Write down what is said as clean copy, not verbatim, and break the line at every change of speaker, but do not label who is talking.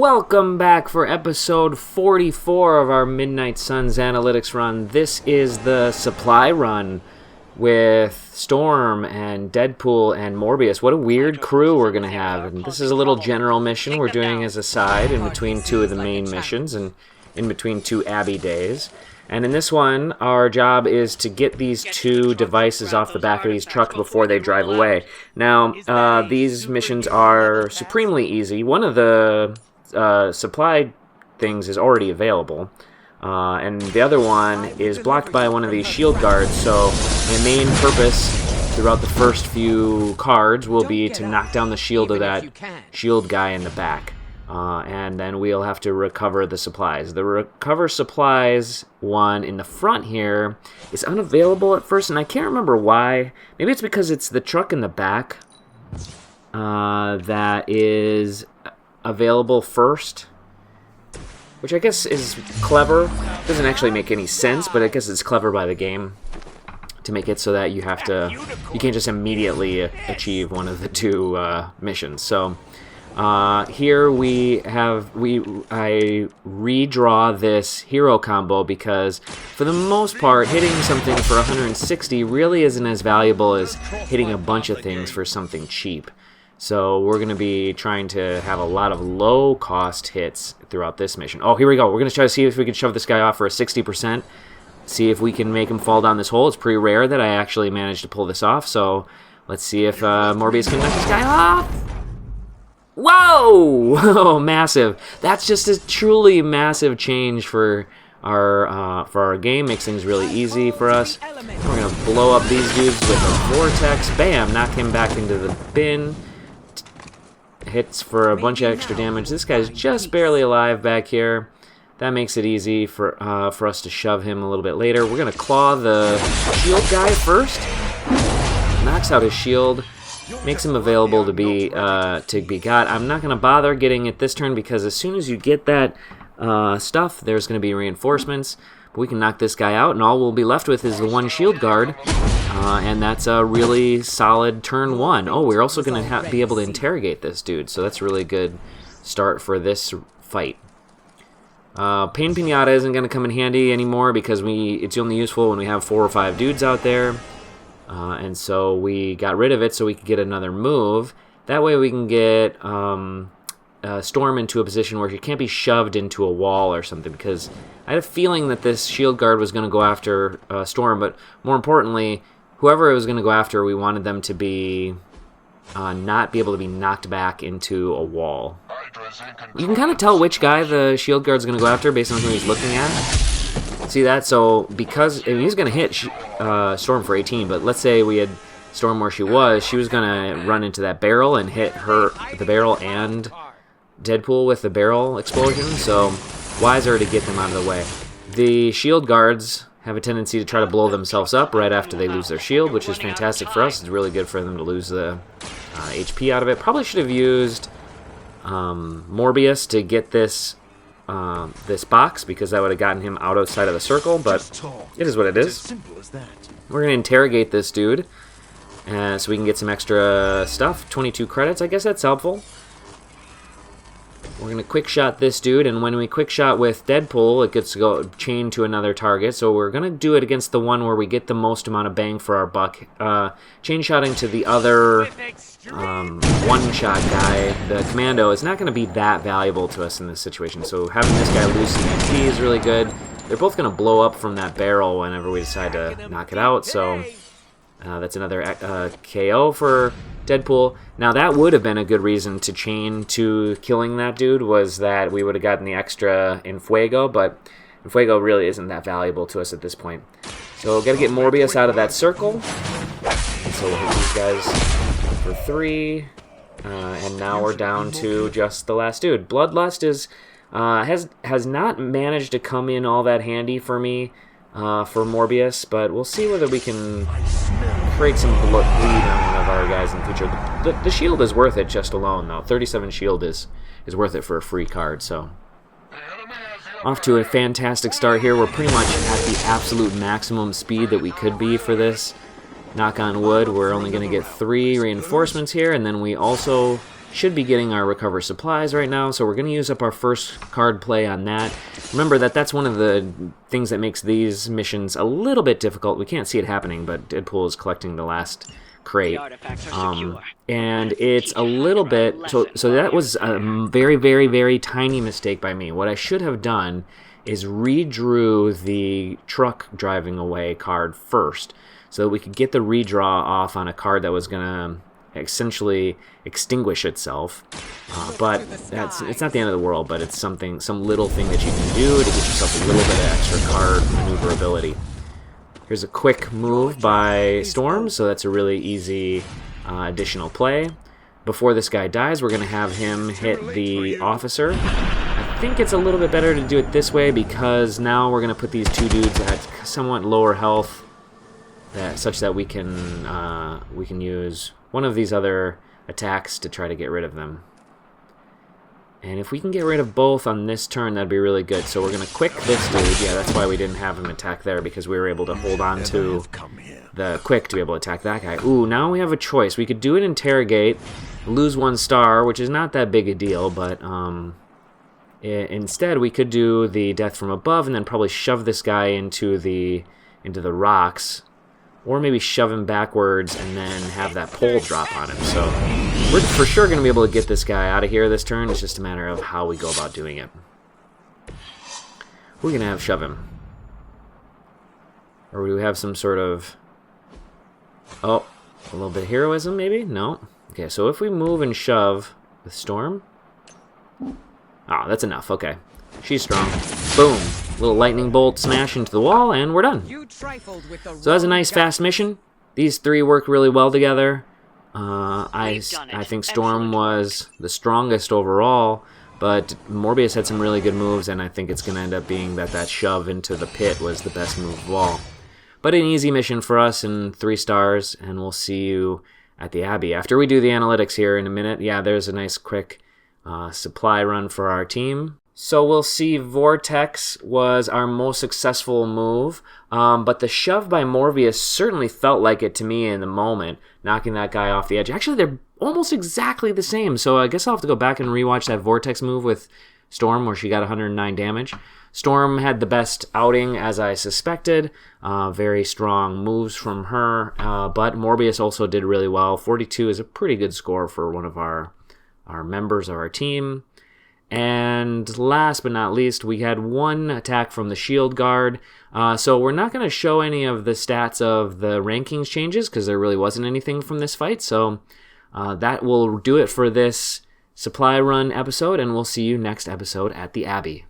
Welcome back for episode 44 of our Midnight Suns Analytics run. This is the supply run with Storm and Deadpool and Morbius. What a weird crew we're going to have. And this is a little general mission we're doing as a side in between two of the main missions and in between two Abby days. And in this one, our job is to get these two devices off the back of these trucks before they drive away. Now, these missions are supremely easy. One of the supply things is already available, and the other one is blocked by one of these shield guards, so my main purpose throughout the first few cards will be to knock down the shield of that shield guy in the back, and then we'll have to recover the supplies. The recover supplies one in the front here is unavailable at first, and I can't remember why. Maybe it's because it's the truck in the back that is available first, which I guess is clever. Doesn't actually make any sense, but I guess it's clever by the game to make it so that you can't just immediately achieve one of the two missions. So here I redraw this hero combo because for the most part hitting something for 160 really isn't as valuable as hitting a bunch of things for something cheap. So we're going to be trying to have a lot of low-cost hits throughout this mission. Oh, here we go. We're going to try to see if we can shove this guy off for a 60%. See if we can make him fall down this hole. It's pretty rare that I actually managed to pull this off. So let's see if Morbius can knock this guy off. Whoa! Oh, massive. That's just a truly massive change for our game. Makes things really easy for us. We're going to blow up these dudes with a vortex. Bam! Knock him back into the bin. Hits for a bunch of extra damage. This guy's just barely alive back here. That makes it easy for us to shove him a little bit later. We're gonna claw the shield guy first. Knocks out his shield. Makes him available to be got. I'm not gonna bother getting it this turn because as soon as you get that stuff, there's gonna be reinforcements. But we can knock this guy out, and all we'll be left with is the one shield guard. And that's a really solid turn one. Oh, we're also going to be able to interrogate this dude, so that's a really good start for this fight. Pain Pinata isn't going to come in handy anymore because it's only useful when we have 4 or 5 dudes out there. And so we got rid of it so we could get another move. That way we can get Storm into a position where she can't be shoved into a wall or something, because I had a feeling that this shield guard was going to go after Storm, but more importantly, whoever it was going to go after, we wanted them to be not be able to be knocked back into a wall. You can kind of tell which guy the shield guard's going to go after based on who he's looking at. See that? So because he's going to hit Storm for 18, but let's say we had Storm where she was going to run into that barrel and hit the barrel and Deadpool with the barrel explosion. So wiser to get them out of the way. The shield guards have a tendency to try to blow themselves up right after they lose their shield, which is fantastic for us. It's really good for them to lose the HP out of it. Probably should have used Morbius to get this box, because that would have gotten him outside of the circle, but it is what it is. We're going to interrogate this dude so we can get some extra stuff. 22 credits, I guess that's helpful. We're going to quick shot this dude, and when we quick shot with Deadpool, it gets to go chain to another target, so we're going to do it against the one where we get the most amount of bang for our buck. Chain shotting to the other one-shot guy, the commando, is not going to be that valuable to us in this situation, so having this guy lose some HP is really good. They're both going to blow up from that barrel whenever we decide to knock it out, so that's another KO for Deadpool. Now that would have been a good reason to chain to killing that dude, was that we would have gotten the extra Infuego, but Infuego really isn't that valuable to us at this point. So we've got to get Morbius out of that circle. And so we'll hit these guys for 3. And now we're down to just the last dude. Bloodlust has not managed to come in all that handy for me for Morbius, but we'll see whether we can create some bleed on one of our guys in the future. The shield is worth it just alone, though. 37 shield is worth it for a free card, so. Off to a fantastic start here. We're pretty much at the absolute maximum speed that we could be for this. Knock on wood, we're only going to get 3 reinforcements here, and then we also should be getting our recover supplies right now, so we're going to use up our first card play on that. Remember that that's one of the things that makes these missions a little bit difficult. We can't see it happening, but Deadpool is collecting the last crate. And it's a little bit... So that was a very, very, very tiny mistake by me. What I should have done is redrew the truck driving away card first, so that we could get the redraw off on a card that was going to essentially extinguish itself. But it's not the end of the world, but it's some little thing that you can do to get yourself a little bit of extra card maneuverability. Here's a quick move by Storm, so that's a really easy additional play. Before this guy dies, we're going to have him hit the officer. I think it's a little bit better to do it this way because now we're going to put these two dudes at somewhat lower health, such that we can use one of these other attacks to try to get rid of them. And if we can get rid of both on this turn, that'd be really good. So we're going to quick this dude. Yeah, that's why we didn't have him attack there, because we were able to hold on to the quick to be able to attack that guy. Ooh, now we have a choice. We could do an interrogate, lose 1 star, which is not that big a deal, but instead we could do the death from above and then probably shove this guy into the rocks, or maybe shove him backwards and then have that pole drop on him. So we're for sure going to be able to get this guy out of here this turn. It's just a matter of how we go about doing it. We're going to have shove him. Or do we have some sort of... Oh, a little bit of heroism maybe? No. Okay, so if we move and shove with Storm... Oh, that's enough. Okay. She's strong. Boom. Little lightning bolt smash into the wall, and we're done. So that's a nice fast mission. These three work really well together. I think Storm was the strongest overall, but Morbius had some really good moves, and I think it's going to end up being that shove into the pit was the best move of all. But an easy mission for us, and 3 stars, and we'll see you at the Abbey. After we do the analytics here in a minute, yeah, there's a nice quick supply run for our team. So we'll see Vortex was our most successful move, but the shove by Morbius certainly felt like it to me in the moment, knocking that guy off the edge. Actually, they're almost exactly the same, so I guess I'll have to go back and rewatch that Vortex move with Storm where she got 109 damage. Storm had the best outing, as I suspected. Very strong moves from her, but Morbius also did really well. 42 is a pretty good score for one of our members of our team. And last but not least, we had 1 attack from the shield guard. So we're not going to show any of the stats of the rankings changes because there really wasn't anything from this fight. So that will do it for this supply run episode, and we'll see you next episode at the Abbey.